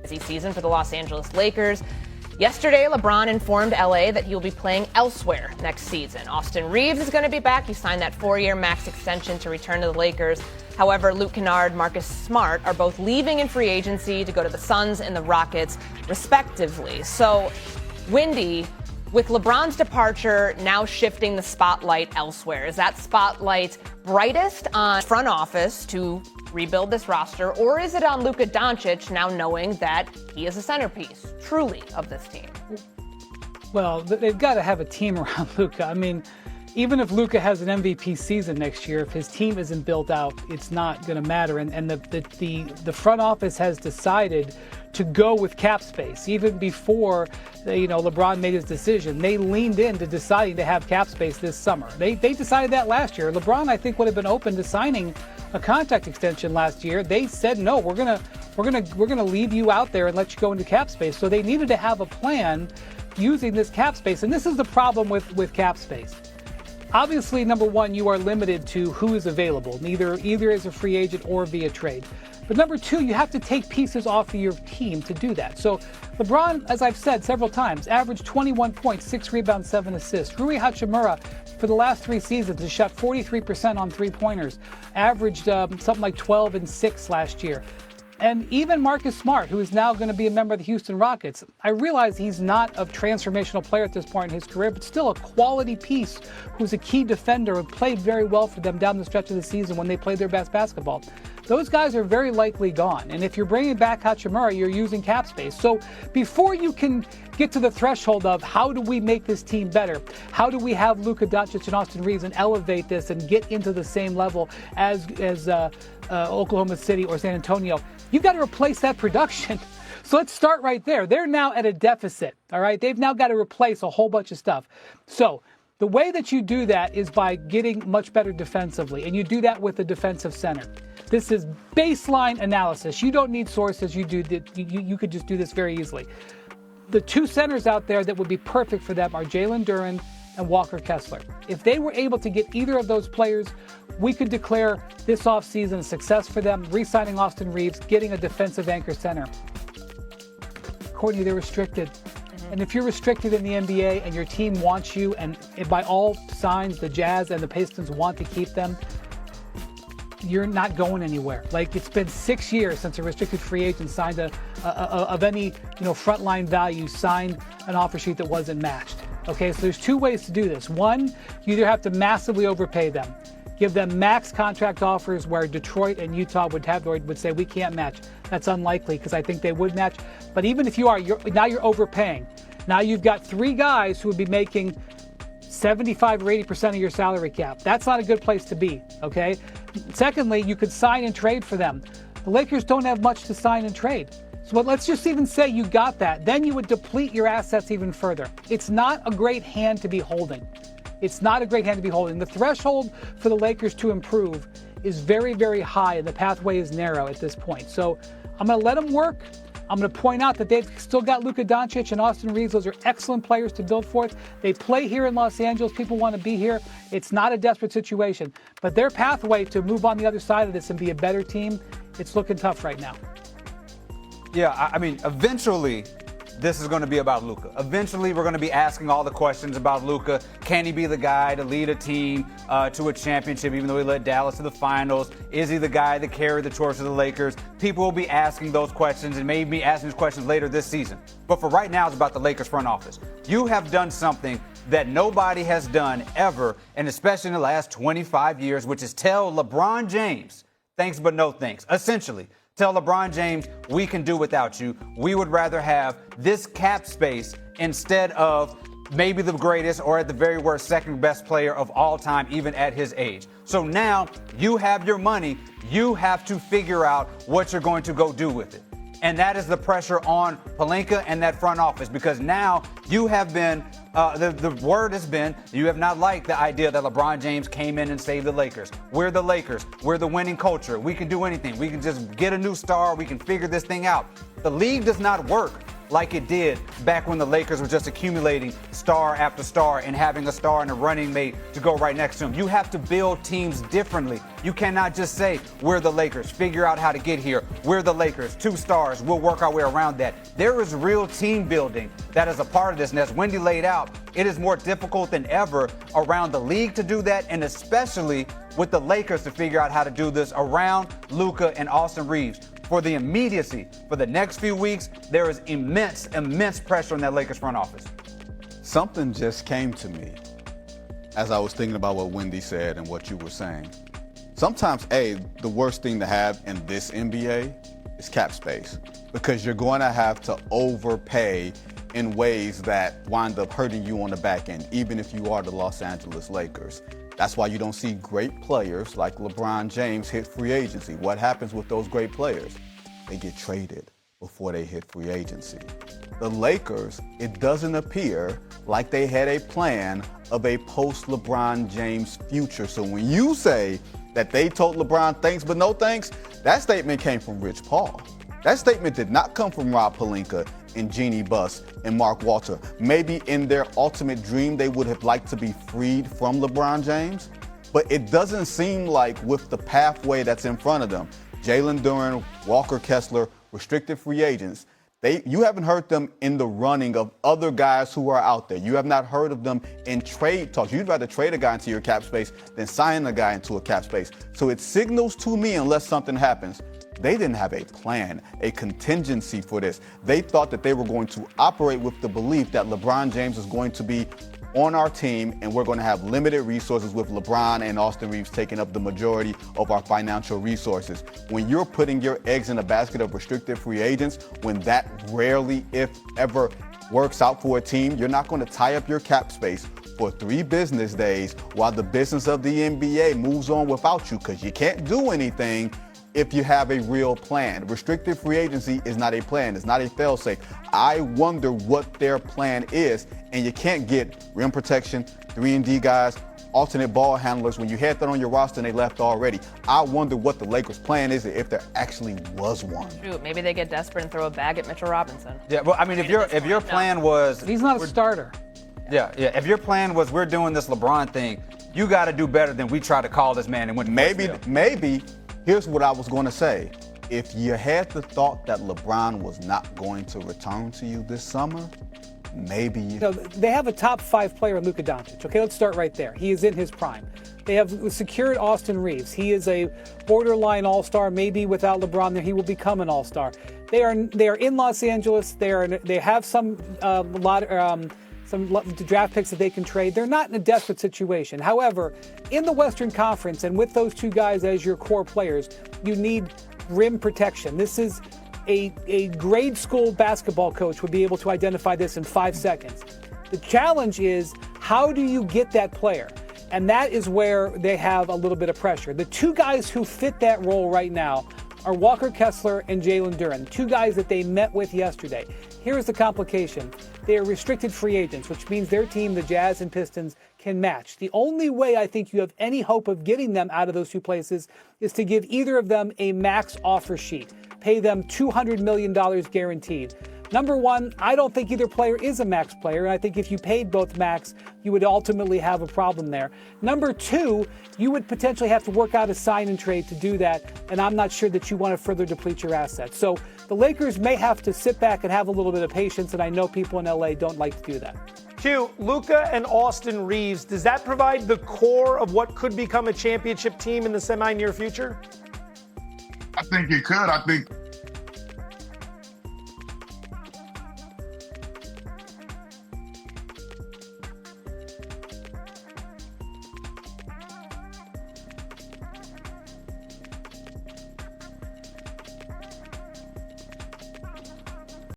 busy season for the Los Angeles Lakers. Yesterday, LeBron informed LA that he will be playing elsewhere next season. Austin Reeves is going to be back. He signed that 4-year max extension to return to the Lakers. However, Luke Kennard, Marcus Smart are both leaving in free agency to go to the Suns and the Rockets, respectively. So, Windy, with LeBron's departure now shifting the spotlight elsewhere, is that spotlight brightest on front office to rebuild this roster, or is it on Luka Doncic now knowing that he is a centerpiece, truly, of this team? Well, they've got to have a team around Luka. I mean, even if Luka has an MVP season next year, if his team isn't built out, it's not going to matter. And the front office has decided to go with cap space. Even before LeBron made his decision, they leaned into deciding to have cap space this summer. They decided that last year. LeBron, I think, would have been open to signing a contract extension last year. They said no. We're gonna leave you out there and let you go into cap space. So they needed to have a plan using this cap space. And this is the problem with cap space. Obviously, number one, you are limited to who is available, either as a free agent or via trade. But number two, you have to take pieces off of your team to do that. So LeBron, as I've said several times, averaged 21 points, 6 rebounds, 7 assists. Rui Hachimura, for the last 3 seasons, has shot 43% on three-pointers, averaged something like 12 and 6 last year. And even Marcus Smart, who is now going to be a member of the Houston Rockets, I realize he's not a transformational player at this point in his career, but still a quality piece who's a key defender and played very well for them down the stretch of the season when they played their best basketball. Those guys are very likely gone. And if you're bringing back Hachimura, you're using cap space. So before you can get to the threshold of how do we make this team better, how do we have Luka Doncic and Austin Reeves and elevate this and get into the same level as Oklahoma City or San Antonio, you've got to replace that production. So let's start right there. They're now at a deficit, all right? They've now got to replace a whole bunch of stuff. So the way that you do that is by getting much better defensively, and you do that with a defensive center. This is baseline analysis. You don't need sources. You could just do this very easily. The 2 centers out there that would be perfect for them are Jalen Duren and Walker Kessler. If they were able to get either of those players, we could declare this offseason a success for them, re-signing Austin Reeves, getting a defensive anchor center. Courtney, they're restricted. And if you're restricted in the NBA and your team wants you, and by all signs, the Jazz and the Pistons want to keep them, you're not going anywhere. Like, it's been 6 years since a restricted free agent signed of any frontline value, signed an offer sheet that wasn't matched. Okay, so there's 2 ways to do this. One, you either have to massively overpay them, give them max contract offers where Detroit and Utah would say we can't match. That's unlikely because I think they would match. But even if you are, now you're overpaying. Now you've got 3 guys who would be making 75 or 80% of your salary cap. That's not a good place to be, okay? Secondly, you could sign and trade for them. The Lakers don't have much to sign and trade. So let's just even say you got that. Then you would deplete your assets even further. It's not a great hand to be holding. It's not a great hand to be holding. The threshold for the Lakers to improve is very, very high, and the pathway is narrow at this point. So I'm going to let them work. I'm going to point out that they've still got Luka Doncic and Austin Reeves. Those are excellent players to build for. They play here in Los Angeles. People want to be here. It's not a desperate situation. But their pathway to move on the other side of this and be a better team, it's looking tough right now. Yeah, I mean, eventually this is going to be about Luka. Eventually we're going to be asking all the questions about Luka. Can he be the guy to lead a team to a championship, even though he led Dallas to the finals? Is he the guy that carried the torch of the Lakers? People will be asking those questions and maybe asking those questions later this season. But for right now, it's about the Lakers front office. You have done something that nobody has done ever, and especially in the last 25 years, which is tell LeBron James, thanks but no thanks. Essentially, tell LeBron James, we can do without you. We would rather have this cap space instead of maybe the greatest or at the very worst second best player of all time, even at his age. So now you have your money. You have to figure out what you're going to go do with it. And that is the pressure on Pelinka and that front office, because now you have been, the word has been, you have not liked the idea that LeBron James came in and saved the Lakers. We're the Lakers. We're the winning culture. We can do anything. We can just get a new star. We can figure this thing out. The league does not work like it did back when the Lakers were just accumulating star after star and having a star and a running mate to go right next to him. You have to build teams differently. You cannot just say, we're the Lakers, figure out how to get here. We're the Lakers, 2 stars, we'll work our way around that. There is real team building that is a part of this. And as Wendy laid out, it is more difficult than ever around the league to do that, and especially with the Lakers to figure out how to do this around Luka and Austin Reeves. For the immediacy, for the next few weeks, there is immense pressure on that Lakers front office. Something just came to me as I was thinking about what Wendy said and what you were saying. Sometimes, the worst thing to have in this NBA is cap space, because you're going to have to overpay in ways that wind up hurting you on the back end, even if you are the Los Angeles Lakers. That's why you don't see great players like LeBron James hit free agency. What happens with those great players? They get traded before they hit free agency. The Lakers, it doesn't appear like they had a plan of a post-LeBron James future. So when you say that they told LeBron thanks but no thanks, that statement came from Rich Paul. That statement did not come from Rob Pelinka and Jeannie Buss and Mark Walter. Maybe in their ultimate dream, they would have liked to be freed from LeBron James, but it doesn't seem like with the pathway that's in front of them, Jalen Duren, Walker Kessler, restricted free agents, you haven't heard them in the running of other guys who are out there. You have not heard of them in trade talks. You'd rather trade a guy into your cap space than sign a guy into a cap space. So it signals to me, unless something happens, they didn't have a plan, a contingency for this. They thought that they were going to operate with the belief that LeBron James is going to be on our team and we're going to have limited resources with LeBron and Austin Reeves taking up the majority of our financial resources. When you're putting your eggs in a basket of restricted free agents, when that rarely, if ever, works out for a team, you're not going to tie up your cap space for 3 business days while the business of the NBA moves on without you, because you can't do anything if you have a real plan. Restricted free agency is not a plan. It's not a fail-safe. I wonder what their plan is, and you can't get rim protection, 3-and-D guys, alternate ball handlers when you had that on your roster and they left already. I wonder what the Lakers' plan is, if there actually was one. Shoot, maybe they get desperate and throw a bag at Mitchell Robinson. Yeah, well, I mean, if your plan was... He's not a starter. Yeah. If your plan was we're doing this LeBron thing, you got to do better than we try to call this man and win. Maybe. Here's what I was going to say. If you had the thought that LeBron was not going to return to you this summer, maybe you... No, they have a top 5 player in Luka Doncic. Okay, let's start right there. He is in his prime. They have secured Austin Reeves. He is a borderline all-star. Maybe without LeBron there, he will become an all-star. They are in Los Angeles. They have some draft picks that they can trade. They're not in a desperate situation. However, in the Western Conference and with those 2 guys as your core players, you need rim protection. This is a grade school basketball coach would be able to identify this in 5 seconds. The challenge is, how do you get that player? And that is where they have a little bit of pressure. The 2 guys who fit that role right now are Walker Kessler and Jalen Duren, 2 guys that they met with yesterday. Here's the complication. They are restricted free agents, which means their team, the Jazz and Pistons, can match. The only way I think you have any hope of getting them out of those 2 places is to give either of them a max offer sheet. Pay them $200 million guaranteed. Number one, I don't think either player is a max player, and I think if you paid both max, you would ultimately have a problem there. Number two, you would potentially have to work out a sign and trade to do that, and I'm not sure that you want to further deplete your assets. So the Lakers may have to sit back and have a little bit of patience, and I know people in LA don't like to do that. Q, Luka and Austin Reeves, does that provide the core of what could become a championship team in the semi-near future? I think it could. I think